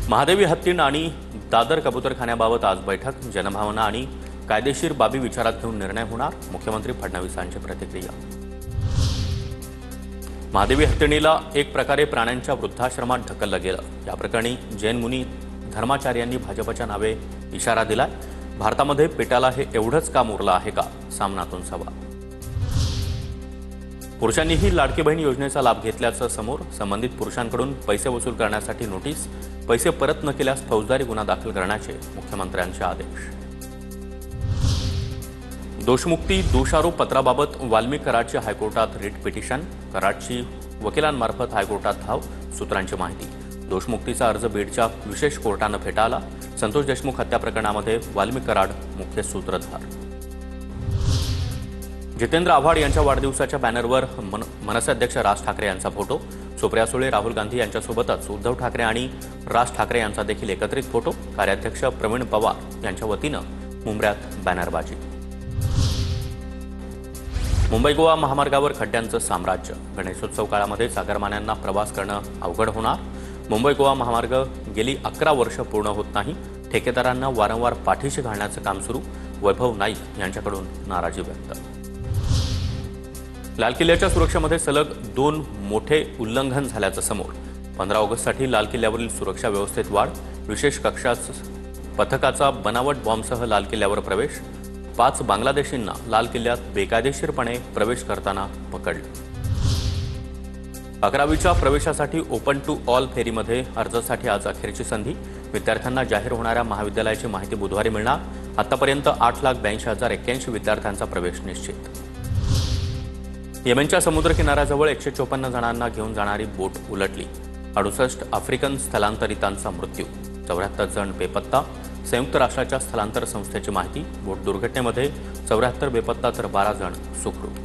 महादेवी हत्तीण आणि दादर कबूतरखान्याबाबत आज बैठक. जनभावना आणि कायदेशीर बाबी विचारात घेऊन निर्णय होणार. मुख्यमंत्री फडणवीसांची प्रतिक्रिया. महादेवी हत्तीणीला एक प्रकारे प्राण्यांच्या वृद्धाश्रमात ढकललं गेलं. या प्रकरणी जैन मुनी धर्माचार्यांनी भाजपच्या नावे इशारा दिलाय. भारतामध्ये पेटाला हे एवढंच काम उरलं आहे का? सामनातून सवाल. पुरुषांनीही लाडकी बहीण योजनेचा लाभ घेतल्याचं समोर. संबंधित पुरुषांकडून पैसे वसूल करण्यासाठी नोटीस. पैसे परत न केल्यास फौजदारी गुन्हा दाखल करण्याचे मुख्यमंत्र्यांचे आदेश. दोषमुक्ती दोषारोप पत्राबाबत वाल्मिक कराडची हायकोर्टात रिट पिटिशन. कराडची वकिलांमार्फत हायकोर्टात धाव. सूत्रांची माहिती. दोषमुक्तीचा अर्ज बीडच्या विशेष कोर्टानं फेटाळला. संतोष देशमुख हत्या प्रकरणामध्ये वाल्मिक कराड मुख्य सूत्रधार. जितेंद्र आव्हाड यांच्या वाढदिवसाच्या बॅनरवर मनसे अध्यक्ष राज ठाकरे यांचा फोटो. सुप्रिया सुळे, राहुल गांधी यांच्यासोबतच उद्धव ठाकरे आणि राज ठाकरे यांचा देखील एकत्रित फोटो. कार्याध्यक्ष प्रवीण पवार यांच्या वतीनं मुंबऱ्यात बॅनरबाजी. मुंबई गोवा महामार्गावर खड्ड्यांचं साम्राज्य. गणेशोत्सव काळामध्ये चाकरमान्यांना प्रवास करणं अवघड होणार. मुंबई गोवा महामार्ग गेली 11 वर्ष पूर्ण होत नाही. ठेकेदारांना वारंवार पाठीशी घालण्याचं काम सुरू. वैभव नाईक यांच्याकडून नाराजी व्यक्त. लाल किल्ल्याच्या सुरक्षेमध्ये सलग 2 मोठे उल्लंघन झाल्याचं समोर. 15 ऑगस्टसाठी लाल किल्ल्यावरील सुरक्षा व्यवस्थेत वाढ. विशेष कक्षा पथकाचा बनावट बॉम्बसह लाल किल्ल्यावर प्रवेश. 5 बांगलादेशींना लाल किल्ल्यात बेकायदेशीरपणे प्रवेश करताना पकडलं. 11वीच्या प्रवेशासाठी ओपन टू ऑल फेरीमध्ये अर्जासाठी आज अखेरची संधी. विद्यार्थ्यांना जाहीर होणाऱ्या महाविद्यालयाची माहिती बुधवारी मिळणार. आतापर्यंत 8,82,081 विद्यार्थ्यांचा प्रवेश निश्चित. येमेनच्या समुद्र किनाऱ्याजवळ 154 जणांना घेऊन जाणारी बोट उलटली. 68 आफ्रिकन स्थलांतरितांचा मृत्यू. 74 जण बेपत्ता. संयुक्त राष्ट्राच्या स्थलांतर संस्थेची माहिती. बोट दुर्घटनेमध्ये 74 बेपत्ता तर 12 जण सुखरूप.